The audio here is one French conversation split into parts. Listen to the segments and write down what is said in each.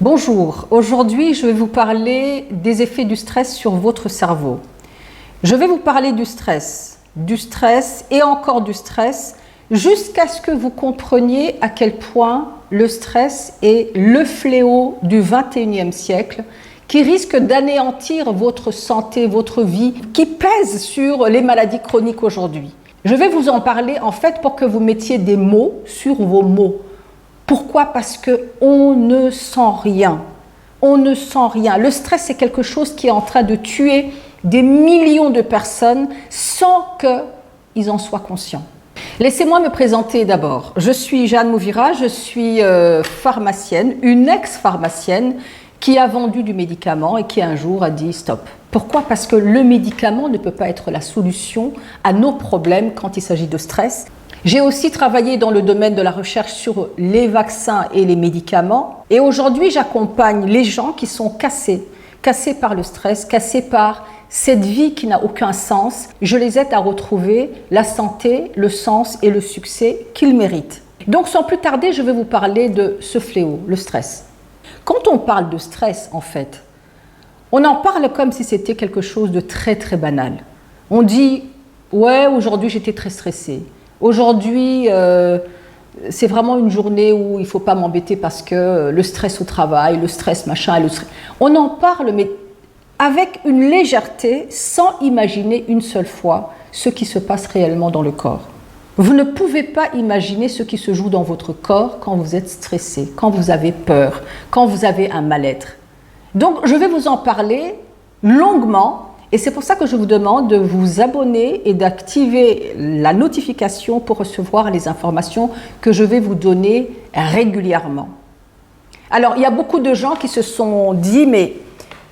Bonjour, aujourd'hui je vais vous parler des effets du stress sur votre cerveau. Je vais vous parler du stress et encore du stress, jusqu'à ce que vous compreniez à quel point le stress est le fléau du 21e siècle qui risque d'anéantir votre santé, votre vie, qui pèse sur les maladies chroniques aujourd'hui. Je vais vous en parler en fait pour que vous mettiez des mots sur vos mots. Pourquoi? Parce qu'on ne sent rien. On ne sent rien. Le stress, c'est quelque chose qui est en train de tuer des millions de personnes sans qu'ils en soient conscients. Laissez-moi me présenter d'abord. Je suis Jeanne Mouvira, je suis pharmacienne, une ex-pharmacienne qui a vendu du médicament et qui un jour a dit stop. Pourquoi? Parce que le médicament ne peut pas être la solution à nos problèmes quand il s'agit de stress. J'ai aussi travaillé dans le domaine de la recherche sur les vaccins et les médicaments. Et aujourd'hui, j'accompagne les gens qui sont cassés par le stress, cassés par cette vie qui n'a aucun sens. Je les aide à retrouver la santé, le sens et le succès qu'ils méritent. Donc, sans plus tarder, je vais vous parler de ce fléau, le stress. Quand on parle de stress, en fait, on en parle comme si c'était quelque chose de très, très banal. On dit « ouais, aujourd'hui, j'étais très stressée ». Aujourd'hui, c'est vraiment une journée où il ne faut pas m'embêter parce que le stress au travail, le stress machin, le stress... On en parle, mais avec une légèreté, sans imaginer une seule fois ce qui se passe réellement dans le corps. Vous ne pouvez pas imaginer ce qui se joue dans votre corps quand vous êtes stressé, quand vous avez peur, quand vous avez un mal-être. Donc, je vais vous en parler longuement. Et c'est pour ça que je vous demande de vous abonner et d'activer la notification pour recevoir les informations que je vais vous donner régulièrement. Alors, il y a beaucoup de gens qui se sont dit, mais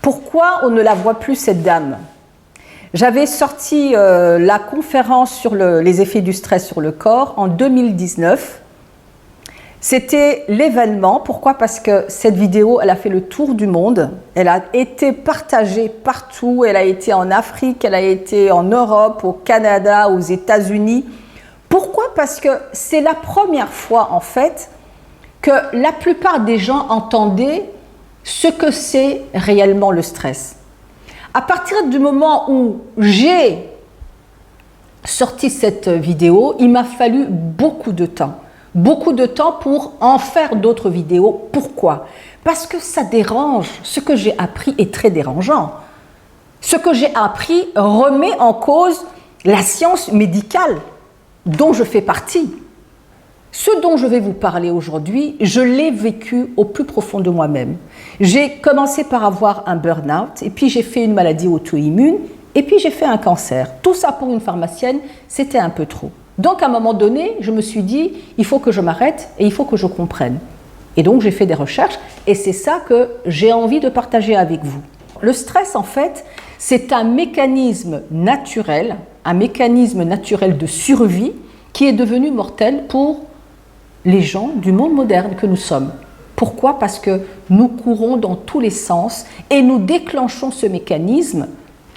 pourquoi on ne la voit plus cette dame? J'avais sorti la conférence sur les effets du stress sur le corps en 2019. C'était l'événement. Pourquoi? Parce que cette vidéo, elle a fait le tour du monde. Elle a été partagée partout. Elle a été en Afrique, elle a été en Europe, au Canada, aux États-Unis. Pourquoi? Parce que c'est la première fois, en fait, que la plupart des gens entendaient ce que c'est réellement le stress. À partir du moment où j'ai sorti cette vidéo, il m'a fallu beaucoup de temps. Beaucoup de temps pour en faire d'autres vidéos. Pourquoi? Parce que ça dérange. Ce que j'ai appris est très dérangeant. Ce que j'ai appris remet en cause la science médicale dont je fais partie. Ce dont je vais vous parler aujourd'hui, je l'ai vécu au plus profond de moi-même. J'ai commencé par avoir un burn-out, et puis j'ai fait une maladie auto-immune, et puis j'ai fait un cancer. Tout ça pour une pharmacienne, c'était un peu trop. Donc, à un moment donné, je me suis dit, il faut que je m'arrête et il faut que je comprenne. Et donc, j'ai fait des recherches et c'est ça que j'ai envie de partager avec vous. Le stress, en fait, c'est un mécanisme naturel de survie qui est devenu mortel pour les gens du monde moderne que nous sommes. Pourquoi? Parce que nous courons dans tous les sens et nous déclenchons ce mécanisme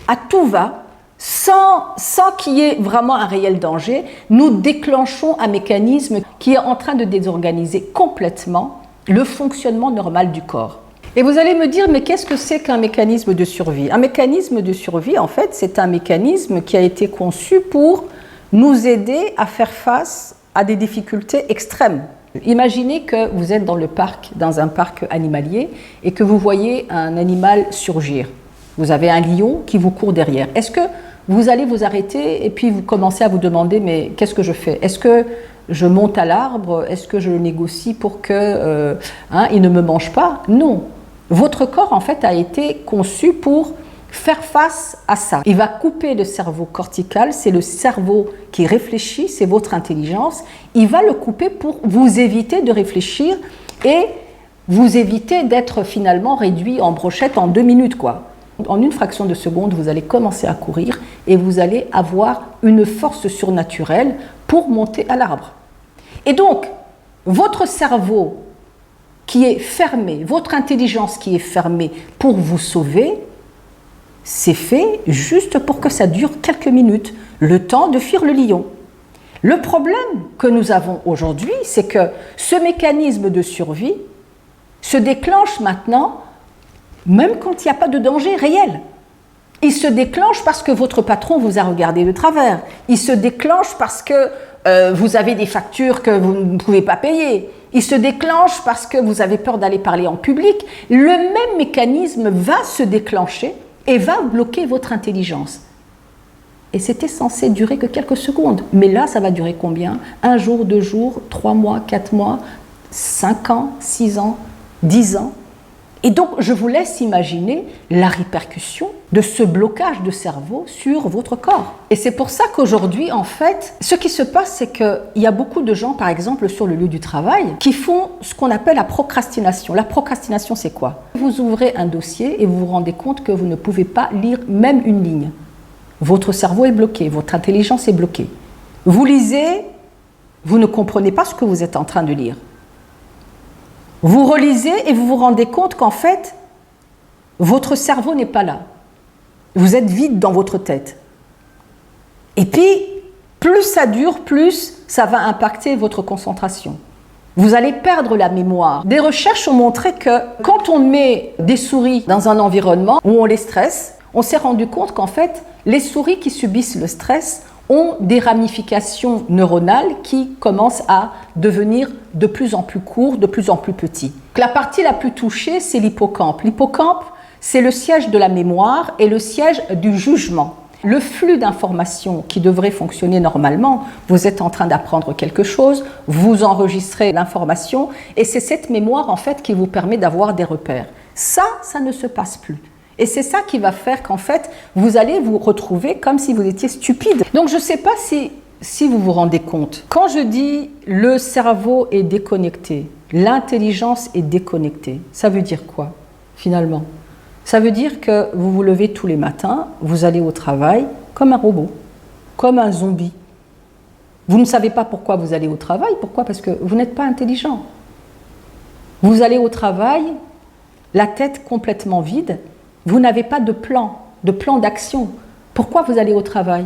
à tout va. Sans qu'il y ait vraiment un réel danger, nous déclenchons un mécanisme qui est en train de désorganiser complètement le fonctionnement normal du corps. Et vous allez me dire, mais qu'est-ce que c'est qu'un mécanisme de survie? Un mécanisme de survie, en fait, c'est un mécanisme qui a été conçu pour nous aider à faire face à des difficultés extrêmes. Imaginez que vous êtes dans un parc animalier et que vous voyez un animal surgir. Vous avez un lion qui vous court derrière. Est-ce que vous allez vous arrêter et puis vous commencez à vous demander mais qu'est-ce que je fais? Est-ce que je monte à l'arbre? Est-ce que je le négocie pour que il ne me mange pas? Non. Votre corps en fait a été conçu pour faire face à ça. Il va couper le cerveau cortical, c'est le cerveau qui réfléchit, c'est votre intelligence. Il va le couper pour vous éviter de réfléchir et vous éviter d'être finalement réduit en brochette en 2 minutes quoi. En une fraction de seconde, vous allez commencer à courir et vous allez avoir une force surnaturelle pour monter à l'arbre. Et donc, votre cerveau qui est fermé, votre intelligence qui est fermée pour vous sauver, c'est fait juste pour que ça dure quelques minutes, le temps de fuir le lion. Le problème que nous avons aujourd'hui, c'est que ce mécanisme de survie se déclenche maintenant, même quand il n'y a pas de danger réel. Il se déclenche parce que votre patron vous a regardé de travers. Il se déclenche parce que vous avez des factures que vous ne pouvez pas payer. Il se déclenche parce que vous avez peur d'aller parler en public. Le même mécanisme va se déclencher et va bloquer votre intelligence. Et c'était censé durer que quelques secondes. Mais là, ça va durer combien? 1 jour, 2 jours, 3 mois, 4 mois, 5 ans, 6 ans, 10 ans. Et donc, je vous laisse imaginer la répercussion de ce blocage de cerveau sur votre corps. Et c'est pour ça qu'aujourd'hui, en fait, ce qui se passe, c'est qu'il y a beaucoup de gens, par exemple, sur le lieu du travail, qui font ce qu'on appelle la procrastination. La procrastination, c'est quoi? Vous ouvrez un dossier et vous vous rendez compte que vous ne pouvez pas lire même une ligne. Votre cerveau est bloqué, votre intelligence est bloquée. Vous lisez, vous ne comprenez pas ce que vous êtes en train de lire. Vous relisez et vous vous rendez compte qu'en fait, votre cerveau n'est pas là. Vous êtes vide dans votre tête. Et puis, plus ça dure, plus ça va impacter votre concentration. Vous allez perdre la mémoire. Des recherches ont montré que quand on met des souris dans un environnement où on les stresse, on s'est rendu compte qu'en fait, les souris qui subissent le stress ont des ramifications neuronales qui commencent à devenir de plus en plus courts, de plus en plus petits. La partie la plus touchée, c'est l'hippocampe. L'hippocampe, c'est le siège de la mémoire et le siège du jugement. Le flux d'informations qui devrait fonctionner normalement, vous êtes en train d'apprendre quelque chose, vous enregistrez l'information et c'est cette mémoire en fait qui vous permet d'avoir des repères. Ça ne se passe plus. Et c'est ça qui va faire qu'en fait, vous allez vous retrouver comme si vous étiez stupide. Donc je ne sais pas si vous vous rendez compte. Quand je dis le cerveau est déconnecté, l'intelligence est déconnectée, ça veut dire quoi finalement? Ça veut dire que vous vous levez tous les matins, vous allez au travail comme un robot, comme un zombie. Vous ne savez pas pourquoi vous allez au travail. Pourquoi? Parce que vous n'êtes pas intelligent. Vous allez au travail, la tête complètement vide. Vous n'avez pas de plan d'action. Pourquoi vous allez au travail?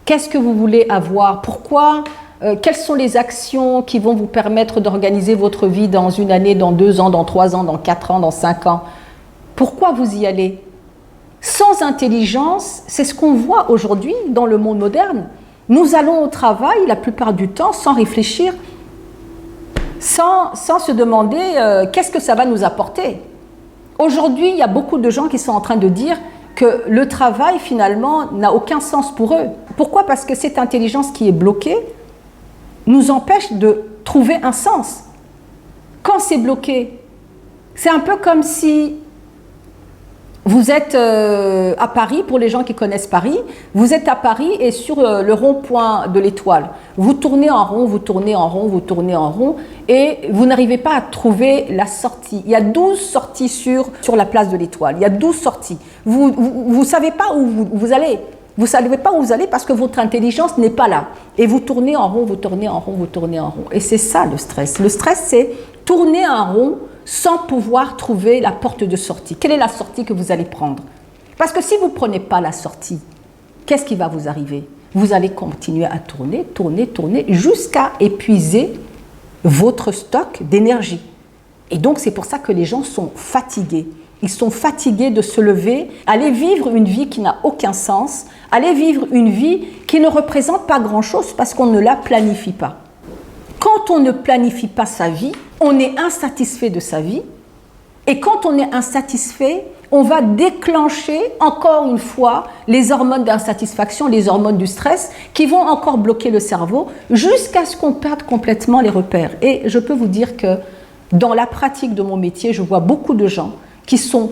Qu'est-ce que vous voulez avoir? Pourquoi? Quelles sont les actions qui vont vous permettre d'organiser votre vie dans 1 année, dans 2 ans, dans 3 ans, dans 4 ans, dans 5 ans? Pourquoi vous y allez? Sans intelligence, c'est ce qu'on voit aujourd'hui dans le monde moderne. Nous allons au travail la plupart du temps sans réfléchir, sans se demander qu'est-ce que ça va nous apporter. Aujourd'hui, il y a beaucoup de gens qui sont en train de dire que le travail, finalement, n'a aucun sens pour eux. Pourquoi? Parce que cette intelligence qui est bloquée nous empêche de trouver un sens. Quand c'est bloqué, c'est un peu comme si vous êtes à Paris, pour les gens qui connaissent Paris, vous êtes à Paris et sur le rond-point de l'Étoile, vous tournez en rond, vous tournez en rond, vous tournez en rond et vous n'arrivez pas à trouver la sortie. Il y a 12 sorties sur la place de l'Étoile, il y a 12 sorties. Vous ne savez pas où vous allez. Vous ne savez pas où vous allez parce que votre intelligence n'est pas là. Et vous tournez en rond, vous tournez en rond, vous tournez en rond. Et c'est ça le stress. Le stress, c'est tourner en rond sans pouvoir trouver la porte de sortie. Quelle est la sortie que vous allez prendre? Parce que si vous ne prenez pas la sortie, qu'est-ce qui va vous arriver? Vous allez continuer à tourner, tourner, tourner, jusqu'à épuiser votre stock d'énergie. Et donc, c'est pour ça que les gens sont fatigués. Ils sont fatigués de se lever, aller vivre une vie qui n'a aucun sens, aller vivre une vie qui ne représente pas grand-chose parce qu'on ne la planifie pas. Quand on ne planifie pas sa vie, on est insatisfait de sa vie. Et quand on est insatisfait, on va déclencher encore une fois les hormones d'insatisfaction, les hormones du stress qui vont encore bloquer le cerveau jusqu'à ce qu'on perde complètement les repères. Et je peux vous dire que dans la pratique de mon métier, je vois beaucoup de gens qui sont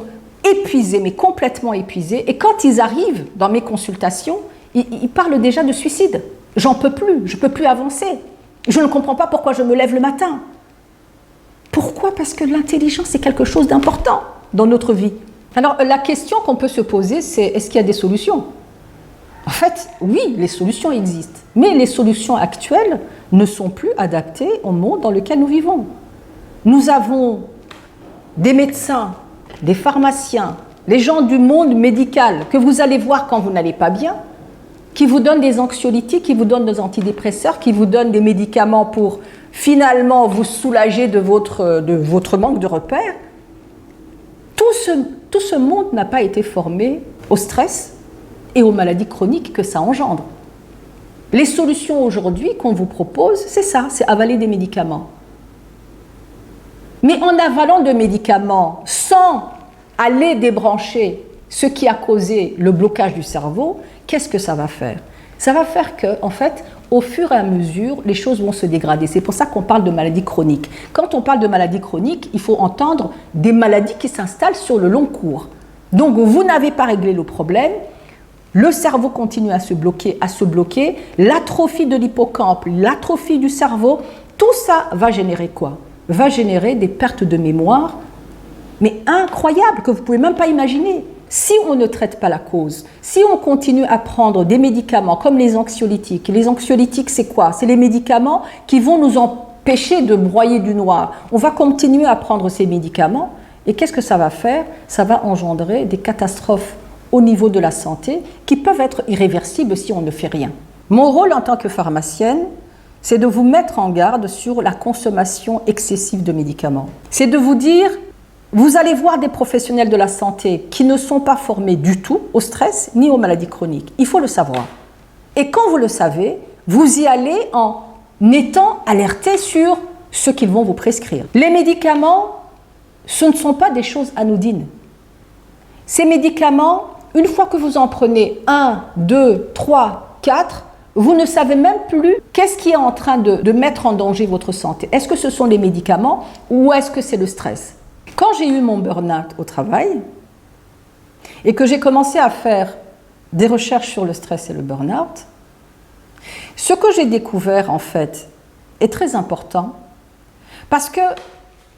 épuisés, mais complètement épuisés. Et quand ils arrivent dans mes consultations, ils parlent déjà de suicide. J'en peux plus, je ne peux plus avancer. Je ne comprends pas pourquoi je me lève le matin. Pourquoi? Parce que l'intelligence est quelque chose d'important dans notre vie. Alors la question qu'on peut se poser, c'est est-ce qu'il y a des solutions? En fait, oui, les solutions existent. Mais les solutions actuelles ne sont plus adaptées au monde dans lequel nous vivons. Nous avons des médecins, des pharmaciens, les gens du monde médical que vous allez voir quand vous n'allez pas bien, qui vous donnent des anxiolytiques, qui vous donnent des antidépresseurs, qui vous donnent des médicaments pour finalement vous soulager de votre manque de repères. Tout ce monde n'a pas été formé au stress et aux maladies chroniques que ça engendre. Les solutions aujourd'hui qu'on vous propose, c'est ça, c'est avaler des médicaments. Mais en avalant des médicaments sans aller débrancher ce qui a causé le blocage du cerveau, qu'est-ce que ça va faire? Ça va faire que, en fait, au fur et à mesure, les choses vont se dégrader. C'est pour ça qu'on parle de maladies chroniques. Quand on parle de maladies chroniques, il faut entendre des maladies qui s'installent sur le long cours. Donc, vous n'avez pas réglé le problème, le cerveau continue à se bloquer, l'atrophie de l'hippocampe, l'atrophie du cerveau, tout ça va générer quoi? Va générer des pertes de mémoire, mais incroyables, que vous ne pouvez même pas imaginer. Si on ne traite pas la cause, si on continue à prendre des médicaments comme les anxiolytiques c'est quoi? C'est les médicaments qui vont nous empêcher de broyer du noir. On va continuer à prendre ces médicaments et qu'est-ce que ça va faire? Ça va engendrer des catastrophes au niveau de la santé qui peuvent être irréversibles si on ne fait rien. Mon rôle en tant que pharmacienne, c'est de vous mettre en garde sur la consommation excessive de médicaments. C'est de vous dire, vous allez voir des professionnels de la santé qui ne sont pas formés du tout au stress ni aux maladies chroniques. Il faut le savoir. Et quand vous le savez, vous y allez en étant alerté sur ce qu'ils vont vous prescrire. Les médicaments, ce ne sont pas des choses anodines. Ces médicaments, une fois que vous en prenez 1, 2, 3, 4, vous ne savez même plus qu'est-ce qui est en train de mettre en danger votre santé. Est-ce que ce sont les médicaments ou est-ce que c'est le stress? Quand j'ai eu mon burn-out au travail et que j'ai commencé à faire des recherches sur le stress et le burn-out, ce que j'ai découvert en fait est très important parce que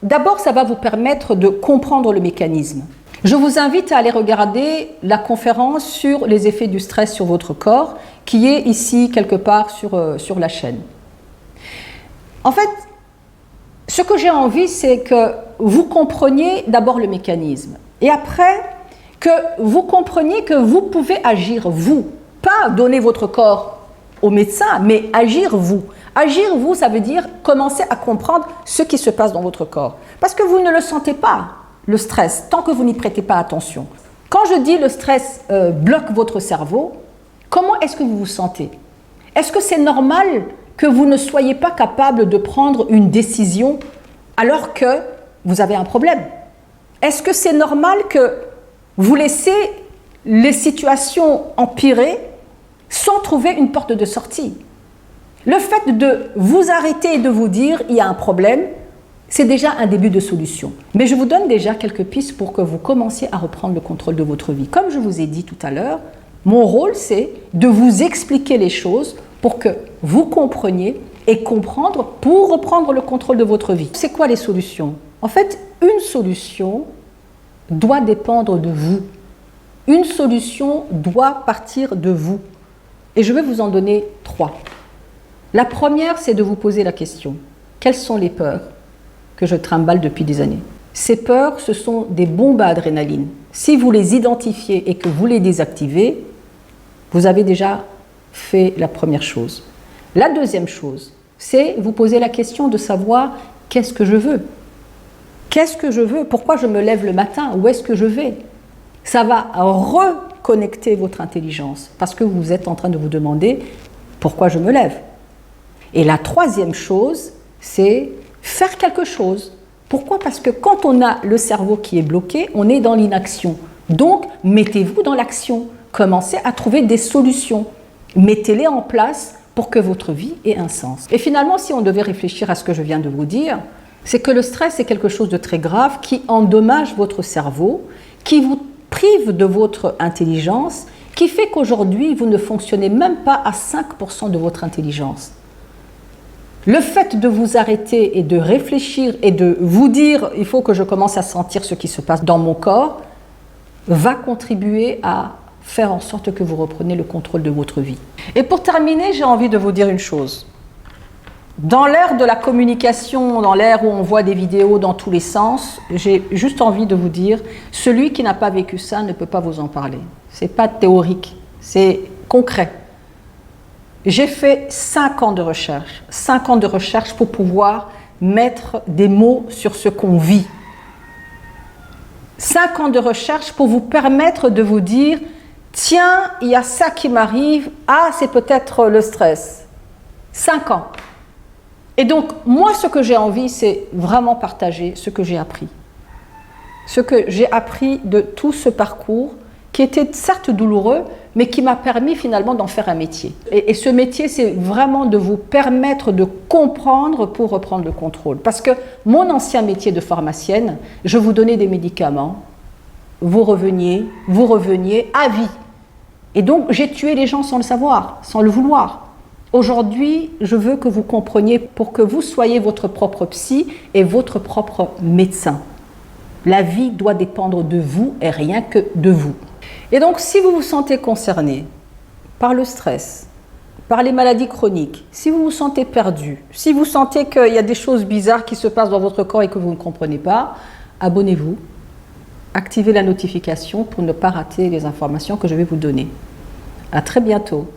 d'abord ça va vous permettre de comprendre le mécanisme. Je vous invite à aller regarder la conférence sur les effets du stress sur votre corps qui est ici quelque part sur la chaîne. En fait, ce que j'ai envie, c'est que vous compreniez d'abord le mécanisme et après que vous compreniez que vous pouvez agir vous, pas donner votre corps au médecin, mais agir vous. Agir vous, ça veut dire commencer à comprendre ce qui se passe dans votre corps. Parce que vous ne le sentez pas, le stress, tant que vous n'y prêtez pas attention. Quand je dis le stress bloque votre cerveau, comment est-ce que vous vous sentez? Est-ce que c'est normal que vous ne soyez pas capable de prendre une décision alors que vous avez un problème? Est-ce que c'est normal que vous laissez les situations empirer sans trouver une porte de sortie? Le fait de vous arrêter et de vous dire il y a un problème, c'est déjà un début de solution. Mais je vous donne déjà quelques pistes pour que vous commenciez à reprendre le contrôle de votre vie. Comme je vous ai dit tout à l'heure, mon rôle c'est de vous expliquer les choses pour que vous compreniez et comprendre pour reprendre le contrôle de votre vie. C'est quoi les solutions? En fait, une solution doit dépendre de vous. Une solution doit partir de vous. Et je vais vous en donner 3. La première, c'est de vous poser la question. Quelles sont les peurs que je trimballe depuis des années? Ces peurs, ce sont des bombes à adrénaline. Si vous les identifiez et que vous les désactivez, vous avez déjà fait la première chose. La deuxième chose, c'est vous poser la question de savoir qu'est-ce que je veux? Qu'est-ce que je veux? Pourquoi je me lève le matin? Où est-ce que je vais? Ça va reconnecter votre intelligence parce que vous êtes en train de vous demander pourquoi je me lève. Et la troisième chose, c'est faire quelque chose. Pourquoi? Parce que quand on a le cerveau qui est bloqué, on est dans l'inaction. Donc, mettez-vous dans l'action. Commencez à trouver des solutions. Mettez-les en place pour que votre vie ait un sens. Et finalement, si on devait réfléchir à ce que je viens de vous dire, c'est que le stress est quelque chose de très grave qui endommage votre cerveau, qui vous prive de votre intelligence, qui fait qu'aujourd'hui, vous ne fonctionnez même pas à 5% de votre intelligence. Le fait de vous arrêter et de réfléchir et de vous dire « il faut que je commence à sentir ce qui se passe dans mon corps » va contribuer à faire en sorte que vous repreniez le contrôle de votre vie. Et pour terminer, j'ai envie de vous dire une chose. Dans l'ère de la communication, dans l'ère où on voit des vidéos dans tous les sens, j'ai juste envie de vous dire, celui qui n'a pas vécu ça ne peut pas vous en parler. Ce n'est pas théorique, c'est concret. J'ai fait 5 ans de recherche. 5 ans de recherche pour pouvoir mettre des mots sur ce qu'on vit. 5 ans de recherche pour vous permettre de vous dire « Tiens, il y a ça qui m'arrive. Ah, c'est peut-être le stress. » 5 ans. Et donc, moi, ce que j'ai envie, c'est vraiment partager ce que j'ai appris. Ce que j'ai appris de tout ce parcours, qui était certes douloureux, mais qui m'a permis finalement d'en faire un métier. Et ce métier, c'est vraiment de vous permettre de comprendre pour reprendre le contrôle. Parce que mon ancien métier de pharmacienne, je vous donnais des médicaments, vous reveniez à vie. Et donc, j'ai tué les gens sans le savoir, sans le vouloir. Aujourd'hui, je veux que vous compreniez pour que vous soyez votre propre psy et votre propre médecin. La vie doit dépendre de vous et rien que de vous. Et donc, si vous vous sentez concerné par le stress, par les maladies chroniques, si vous vous sentez perdu, si vous sentez qu'il y a des choses bizarres qui se passent dans votre corps et que vous ne comprenez pas, abonnez-vous, activez la notification pour ne pas rater les informations que je vais vous donner. À très bientôt.